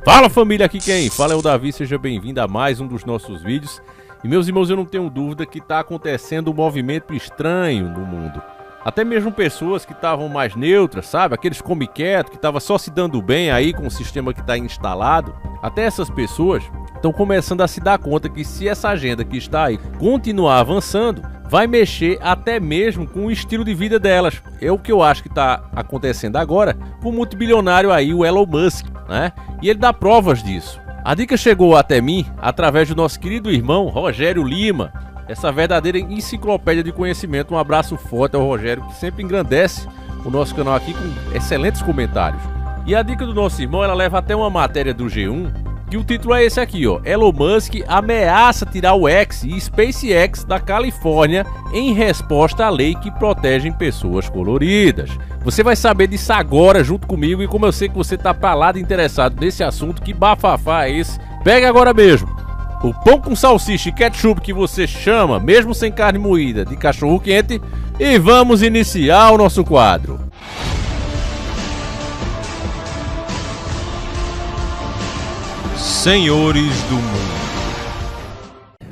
Fala família, aqui quem fala é o Davi, seja bem-vindo a mais um dos nossos vídeos. E meus irmãos, eu não tenho dúvida que está acontecendo um movimento estranho no mundo. Até mesmo pessoas que estavam mais neutras, sabe? Aqueles come quieto, que estavam só se dando bem aí com o sistema que está instalado. Até essas pessoas estão começando a se dar conta que se essa agenda que está aí continuar avançando, vai mexer até mesmo com o estilo de vida delas. É o que eu acho que está acontecendo agora com o multibilionário aí, o Elon Musk, né? E ele dá provas disso. A dica chegou até mim através do nosso querido irmão Rogério Lima, essa verdadeira enciclopédia de conhecimento. Um abraço forte ao Rogério, que sempre engrandece o nosso canal aqui com excelentes comentários. E a dica do nosso irmão, ela leva até uma matéria do G1, que o título é esse aqui, ó: Elon Musk ameaça tirar o X e SpaceX da Califórnia em resposta à lei que protege pessoas coloridas. Você vai saber disso agora junto comigo, e como eu sei que você tá pra lá de interessado nesse assunto, que bafafá é esse? Pega agora mesmo o pão com salsicha e ketchup que você chama, mesmo sem carne moída, de cachorro quente, e vamos iniciar o nosso quadro. Senhores do mundo.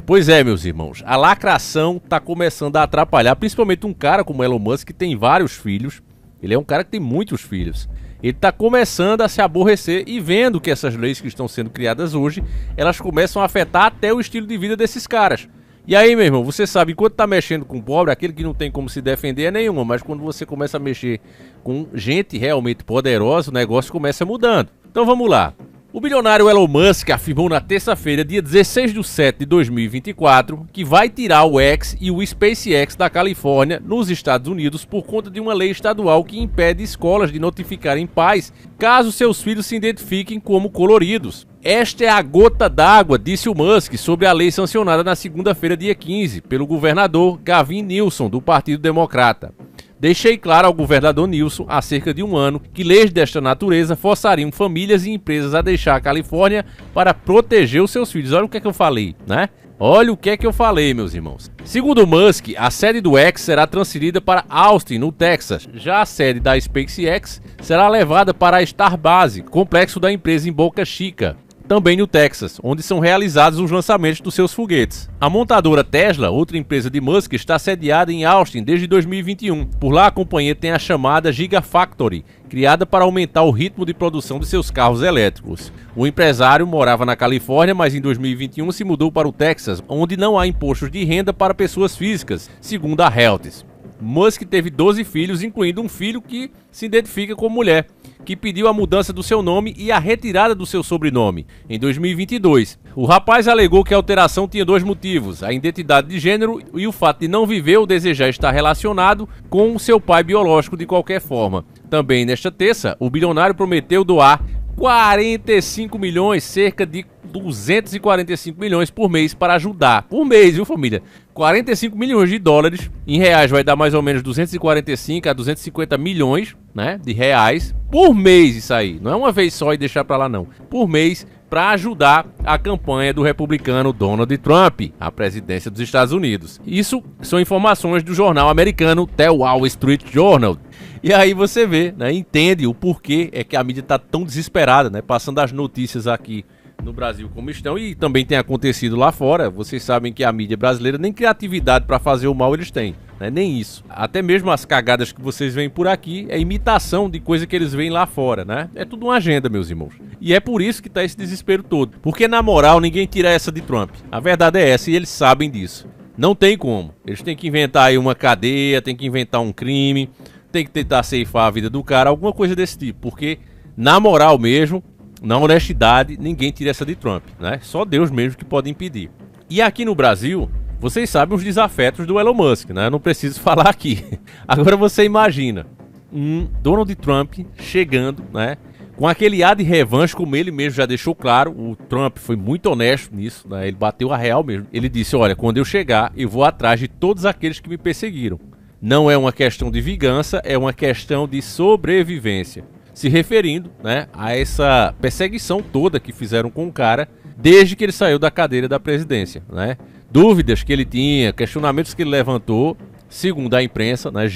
Pois é, meus irmãos, a lacração tá começando a atrapalhar, principalmente um cara como Elon Musk, que tem vários filhos. Ele é um cara que tem muitos filhos. Ele tá começando a se aborrecer e vendo que essas leis que estão sendo criadas hoje, elas começam a afetar até o estilo de vida desses caras. E aí, meu irmão, você sabe, enquanto tá mexendo com o pobre, aquele que não tem como se defender é nenhuma, mas quando você começa a mexer com gente realmente poderosa, o negócio começa mudando. Então vamos lá. O bilionário Elon Musk afirmou na terça-feira, dia 16/7/2024, que vai tirar o X e o SpaceX da Califórnia, nos Estados Unidos, por conta de uma lei estadual que impede escolas de notificarem pais caso seus filhos se identifiquem como coloridos. Esta é a gota d'água, disse o Musk, sobre a lei sancionada na segunda-feira, dia 15, pelo governador Gavin Newsom, do Partido Democrata. Deixei claro ao governador Newsom há cerca de um ano que leis desta natureza forçariam famílias e empresas a deixar a Califórnia para proteger os seus filhos. Olha o que é que eu falei, né? Olha o que é que eu falei, meus irmãos. Segundo Musk, a sede do X será transferida para Austin, no Texas. Já a sede da SpaceX será levada para a Starbase, complexo da empresa em Boca Chica, também no Texas, onde são realizados os lançamentos dos seus foguetes. A montadora Tesla, outra empresa de Musk, está sediada em Austin desde 2021. Por lá, a companhia tem a chamada Gigafactory, criada para aumentar o ritmo de produção de seus carros elétricos. O empresário morava na Califórnia, mas em 2021 se mudou para o Texas, onde não há impostos de renda para pessoas físicas, segundo a Reuters. Musk teve 12 filhos, incluindo um filho que se identifica como mulher, que pediu a mudança do seu nome e a retirada do seu sobrenome em 2022. O rapaz alegou que a alteração tinha dois motivos: a identidade de gênero e o fato de não viver ou desejar estar relacionado com o seu pai biológico de qualquer forma. Também nesta terça, o bilionário prometeu doar 45 milhões, cerca de 245 milhões por mês para ajudar. Por mês, viu, família? 45 milhões de dólares, em reais vai dar mais ou menos 245 a 250 milhões, né, de reais por mês. Isso aí, não é uma vez só e deixar para lá não. Por mês, para ajudar a campanha do republicano Donald Trump à presidência dos Estados Unidos. Isso são informações do jornal americano The Wall Street Journal. E aí você vê, né, entende o porquê é que a mídia está tão desesperada, né, passando as notícias aqui no Brasil como estão, e também tem acontecido lá fora. Vocês sabem que a mídia brasileira nem criatividade para fazer o mal eles têm, né? Nem isso. Até mesmo as cagadas que vocês veem por aqui é imitação de coisa que eles veem lá fora, né? É tudo uma agenda, meus irmãos. E é por isso que tá esse desespero todo. Porque na moral ninguém tira essa de Trump. A verdade é essa e eles sabem disso. Não tem como. Eles têm que inventar aí uma cadeia, tem que inventar um crime, tem que tentar ceifar a vida do cara, alguma coisa desse tipo. Porque na moral mesmo, na honestidade, ninguém tira essa de Trump, né? Só Deus mesmo que pode impedir. E aqui no Brasil, vocês sabem os desafetos do Elon Musk, né? Eu não preciso falar aqui. Agora você imagina um Donald Trump chegando, né, com aquele ar de revanche, como ele mesmo já deixou claro. O Trump foi muito honesto nisso, né? Ele bateu a real mesmo. Ele disse: olha, quando eu chegar, eu vou atrás de todos aqueles que me perseguiram. Não é uma questão de vingança, é uma questão de sobrevivência. Se referindo, né, a essa perseguição toda que fizeram com o cara desde que ele saiu da cadeira da presidência, né? Dúvidas que ele tinha, questionamentos que ele levantou, segundo a imprensa, né,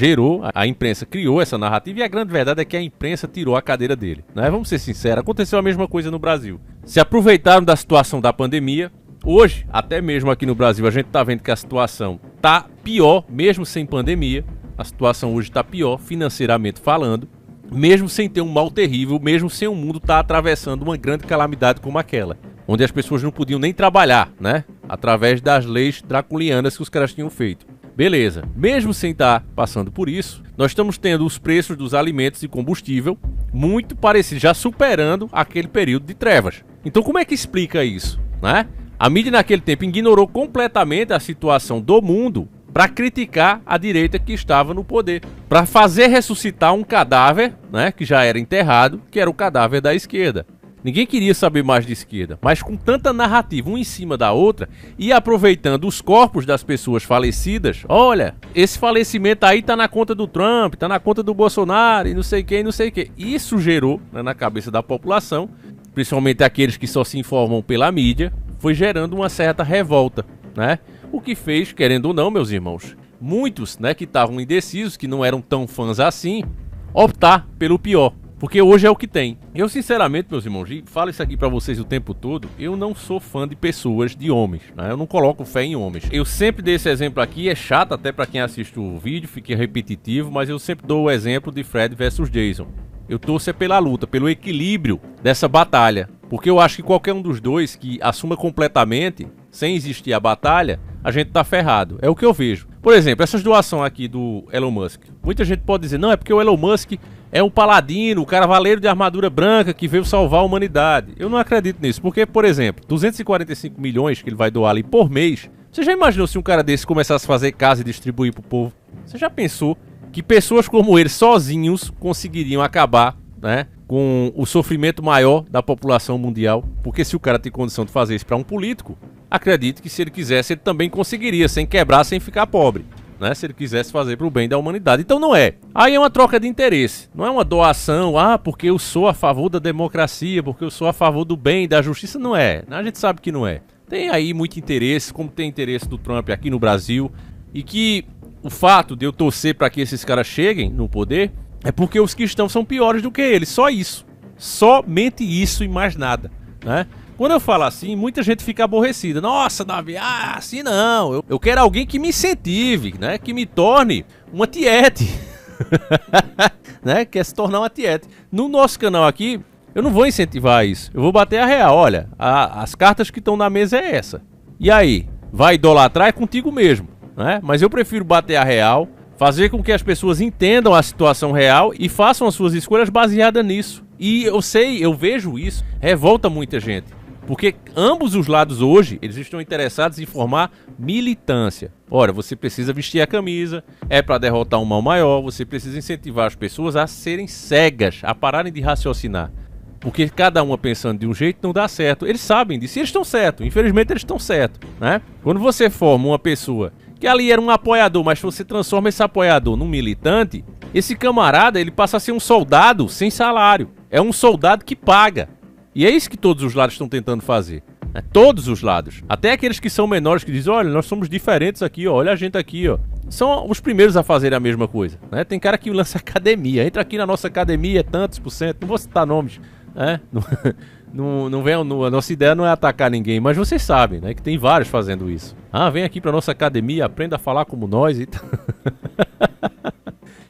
a imprensa criou essa narrativa, e a grande verdade é que a imprensa tirou a cadeira dele, né? Vamos ser sinceros, aconteceu a mesma coisa no Brasil. Se aproveitaram da situação da pandemia. Hoje, até mesmo aqui no Brasil, a gente está vendo que a situação está pior, mesmo sem pandemia. A situação hoje está pior, financeiramente falando, mesmo sem ter um mal terrível, mesmo sem o mundo estar atravessando uma grande calamidade como aquela, onde as pessoas não podiam nem trabalhar, né? Através das leis draculianas que os caras tinham feito. Beleza, mesmo sem estar passando por isso, nós estamos tendo os preços dos alimentos e combustível muito parecidos, já superando aquele período de trevas. Então como é que explica isso, né? A mídia naquele tempo ignorou completamente a situação do mundo para criticar a direita que estava no poder, para fazer ressuscitar um cadáver, né, que já era enterrado, que era o cadáver da esquerda. Ninguém queria saber mais de esquerda, mas com tanta narrativa, uma em cima da outra, e aproveitando os corpos das pessoas falecidas, olha, esse falecimento aí tá na conta do Trump, tá na conta do Bolsonaro, e não sei quem, não sei o que. Isso gerou, né, na cabeça da população, principalmente aqueles que só se informam pela mídia, foi gerando uma certa revolta, né? O que fez, querendo ou não, meus irmãos, muitos, né, que estavam indecisos, que não eram tão fãs assim, optar pelo pior. Porque hoje é o que tem. Eu, sinceramente, meus irmãos, e falo isso aqui pra vocês o tempo todo, eu não sou fã de pessoas, de homens, né? Eu não coloco fé em homens. Eu sempre dei esse exemplo aqui, é chato até pra quem assiste o vídeo, fica repetitivo, mas eu sempre dou o exemplo de Fred versus Jason. Eu torço pela luta, pelo equilíbrio dessa batalha. Porque eu acho que qualquer um dos dois que assuma completamente, sem existir a batalha, a gente tá ferrado. É o que eu vejo. Por exemplo, essas doações aqui do Elon Musk. Muita gente pode dizer, não, é porque o Elon Musk é um paladino, o cavaleiro de armadura branca que veio salvar a humanidade. Eu não acredito nisso, porque, por exemplo, 245 milhões que ele vai doar ali por mês. Você já imaginou se um cara desse começasse a fazer casa e distribuir pro povo? Você já pensou que pessoas como ele, sozinhos, conseguiriam acabar, né, com o sofrimento maior da população mundial? Porque se o cara tem condição de fazer isso para um político, acredito que se ele quisesse, ele também conseguiria, sem quebrar, sem ficar pobre, né? Se ele quisesse fazer para o bem da humanidade. Então não é. Aí é uma troca de interesse. Não é uma doação, porque eu sou a favor da democracia, porque eu sou a favor do bem, da justiça. Não é. A gente sabe que não é. Tem aí muito interesse, como tem interesse do Trump aqui no Brasil, e que o fato de eu torcer para que esses caras cheguem no poder é porque os que estão são piores do que eles. Só isso. Somente isso e mais nada, né? Quando eu falo assim, muita gente fica aborrecida. Nossa, Davi, assim não. Eu quero alguém que me incentive, né? Que me torne uma tiete. Né? Quer se tornar uma tiete. No nosso canal aqui, eu não vou incentivar isso. Eu vou bater a real. Olha, as cartas que estão na mesa é essa. E aí? Vai idolatrar é contigo mesmo, né? Mas eu prefiro bater a real, fazer com que as pessoas entendam a situação real e façam as suas escolhas baseadas nisso. E eu vejo isso, revolta muita gente. Porque ambos os lados hoje, eles estão interessados em formar militância. Ora, você precisa vestir a camisa, é para derrotar um mal maior, você precisa incentivar as pessoas a serem cegas, a pararem de raciocinar. Porque cada uma pensando de um jeito não dá certo. Eles sabem disso e eles estão certos, infelizmente eles estão certos, né? Quando você forma uma pessoa que ali era um apoiador, mas você transforma esse apoiador num militante, esse camarada, ele passa a ser um soldado sem salário. É um soldado que paga. E é isso que todos os lados estão tentando fazer, né? Todos os lados. Até aqueles que são menores que dizem, olha, nós somos diferentes aqui, ó, olha a gente aqui, ó. São os primeiros a fazerem a mesma coisa, né? Tem cara que lança academia, entra aqui na nossa academia, tantos por cento, não vou citar nomes, né? Não vem, a nossa ideia não é atacar ninguém, mas vocês sabem, né, que tem vários fazendo isso. Vem aqui pra nossa academia, aprenda a falar como nós e tal.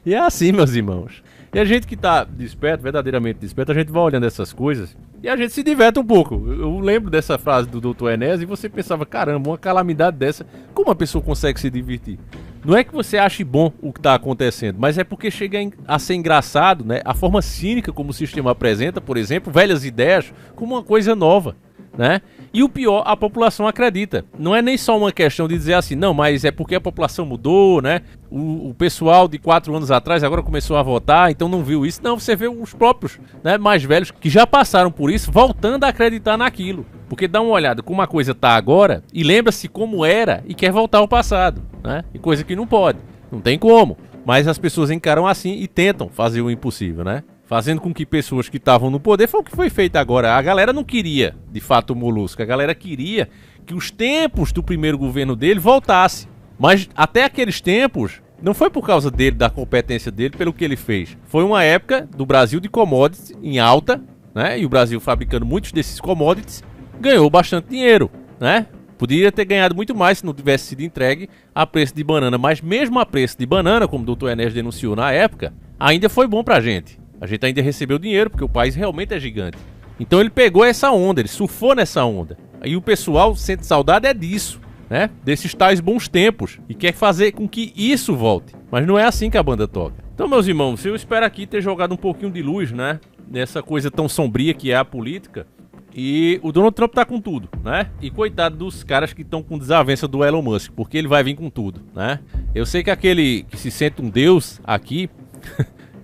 E é assim, meus irmãos. E a gente que tá desperto, verdadeiramente desperto, a gente vai olhando essas coisas e a gente se diverte um pouco. Eu lembro dessa frase do Dr. Enéas e você pensava, caramba, uma calamidade dessa, como a pessoa consegue se divertir? Não é que você ache bom o que tá acontecendo, mas é porque chega a ser engraçado, né? A forma cínica como o sistema apresenta, por exemplo, velhas ideias como uma coisa nova, né? E o pior, a população acredita. Não é nem só uma questão de dizer assim, não, mas é porque a população mudou, né? O pessoal de 4 anos atrás agora começou a votar, então não viu isso. Não, você vê os próprios, né, mais velhos que já passaram por isso, voltando a acreditar naquilo. Porque dá uma olhada como a coisa tá agora e lembra-se como era e quer voltar ao passado, né? E coisa que não pode, não tem como. Mas as pessoas encaram assim e tentam fazer o impossível, né? Fazendo com que pessoas que estavam no poder, foi o que foi feito agora. A galera não queria, de fato, o Molusco. A galera queria que os tempos do primeiro governo dele voltassem. Mas até aqueles tempos, Não foi por causa dele, da competência dele, pelo que ele fez. Foi uma época do Brasil de commodities em alta, né? E o Brasil fabricando muitos desses commodities ganhou bastante dinheiro, né? Poderia ter ganhado muito mais se não tivesse sido entregue a preço de banana. Mas mesmo a preço de banana, como o Dr. Enéas denunciou na época, ainda foi bom pra gente. A gente ainda recebeu dinheiro, porque o país realmente é gigante. Então ele pegou essa onda, ele surfou nessa onda. Aí o pessoal sente saudade disso, né? Desses tais bons tempos. E quer fazer com que isso volte. Mas não é assim que a banda toca. Então, meus irmãos, eu espero aqui ter jogado um pouquinho de luz, né? Nessa coisa tão sombria que é a política. E o Donald Trump tá com tudo, né? E coitado dos caras que estão com desavença do Elon Musk, porque ele vai vir com tudo, né? Eu sei que aquele que se sente um deus aqui,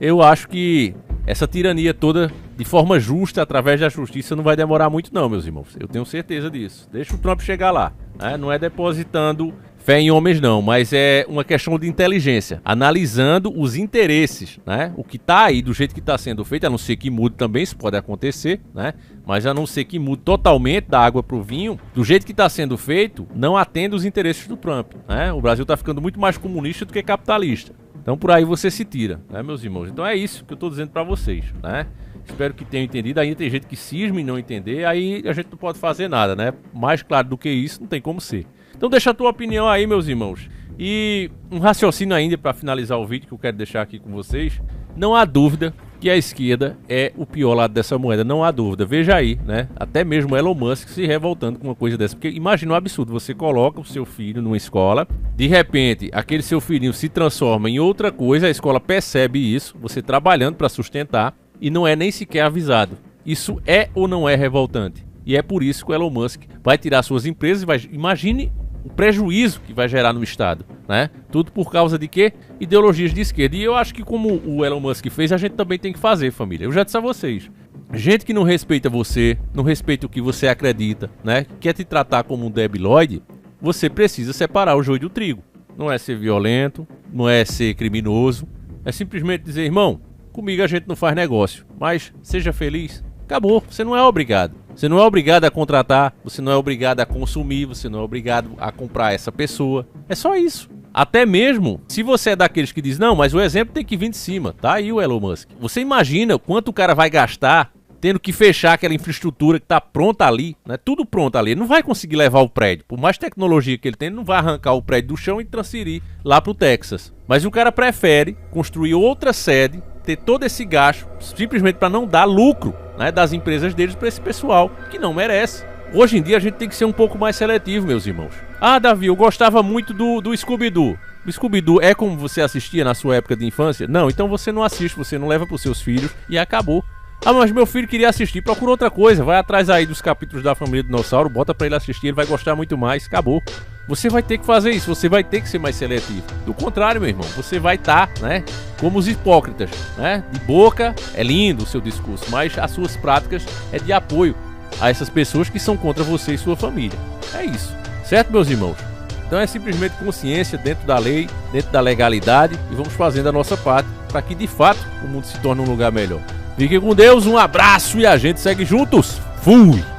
eu acho que essa tirania toda, de forma justa, através da justiça, não vai demorar muito não, meus irmãos. Eu tenho certeza disso. Deixa o Trump chegar lá, né? Não é depositando fé em homens não, mas é uma questão de inteligência, analisando os interesses, né? O que tá aí, do jeito que tá sendo feito, a não ser que mude também, isso pode acontecer, né? Mas a não ser que mude totalmente da água pro vinho, do jeito que tá sendo feito, não atende os interesses do Trump, né? O Brasil tá ficando muito mais comunista do que capitalista. Então por aí você se tira, né, meus irmãos? Então é isso que eu tô dizendo pra vocês, né? Espero que tenham entendido. Ainda tem gente que cisma em não entender, aí a gente não pode fazer nada, né? Mais claro do que isso, não tem como ser. Então deixa a tua opinião aí, meus irmãos. E um raciocínio ainda para finalizar o vídeo que eu quero deixar aqui com vocês. Não há dúvida que a esquerda é o pior lado dessa moeda, não há dúvida. Veja aí, né? Até mesmo Elon Musk se revoltando com uma coisa dessa. Porque imagina um absurdo, você coloca o seu filho numa escola, de repente aquele seu filhinho se transforma em outra coisa, a escola percebe isso, você trabalhando para sustentar e não é nem sequer avisado. Isso é ou não é revoltante? E é por isso que o Elon Musk vai tirar suas empresas e vai... Imagine o prejuízo que vai gerar no Estado, né? Tudo por causa de quê? Ideologias de esquerda. E eu acho que como o Elon Musk fez, a gente também tem que fazer, família. Eu já disse a vocês. Gente que não respeita você, não respeita o que você acredita, né? Quer te tratar como um debilóide, você precisa separar o joio do trigo. Não é ser violento, não é ser criminoso. É simplesmente dizer, irmão, comigo a gente não faz negócio, mas seja feliz. Acabou, você não é obrigado. Você não é obrigado a contratar, você não é obrigado a consumir, você não é obrigado a comprar essa pessoa. É só isso. Até mesmo, se você é daqueles que diz, não, mas o exemplo tem que vir de cima. Tá aí o Elon Musk. Você imagina quanto o cara vai gastar tendo que fechar aquela infraestrutura que tá pronta ali, né? Tudo pronto ali. Ele não vai conseguir levar o prédio. Por mais tecnologia que ele tem, ele não vai arrancar o prédio do chão e transferir lá pro Texas. Mas o cara prefere construir outra sede, ter todo esse gasto, simplesmente para não dar lucro, né, das empresas deles para esse pessoal que não merece. Hoje em dia a gente tem que ser um pouco mais seletivo, meus irmãos. Ah, Davi, eu gostava muito do Scooby-Doo. O Scooby-Doo é como você assistia na sua época de infância? Não, então você não assiste, você não leva para os seus filhos e acabou. Ah, mas meu filho queria assistir, procura outra coisa, vai atrás aí dos capítulos da Família Dinossauro, bota para ele assistir, ele vai gostar muito mais, acabou. Você vai ter que fazer isso, você vai ter que ser mais seletivo. Do contrário, meu irmão, você vai estar, né, como os hipócritas, né? De boca é lindo o seu discurso, mas as suas práticas é de apoio a essas pessoas que são contra você e sua família. É isso, certo, meus irmãos? Então é simplesmente consciência dentro da lei, dentro da legalidade e vamos fazendo a nossa parte para que de fato o mundo se torne um lugar melhor. Fiquem com Deus, um abraço e a gente segue juntos. Fui!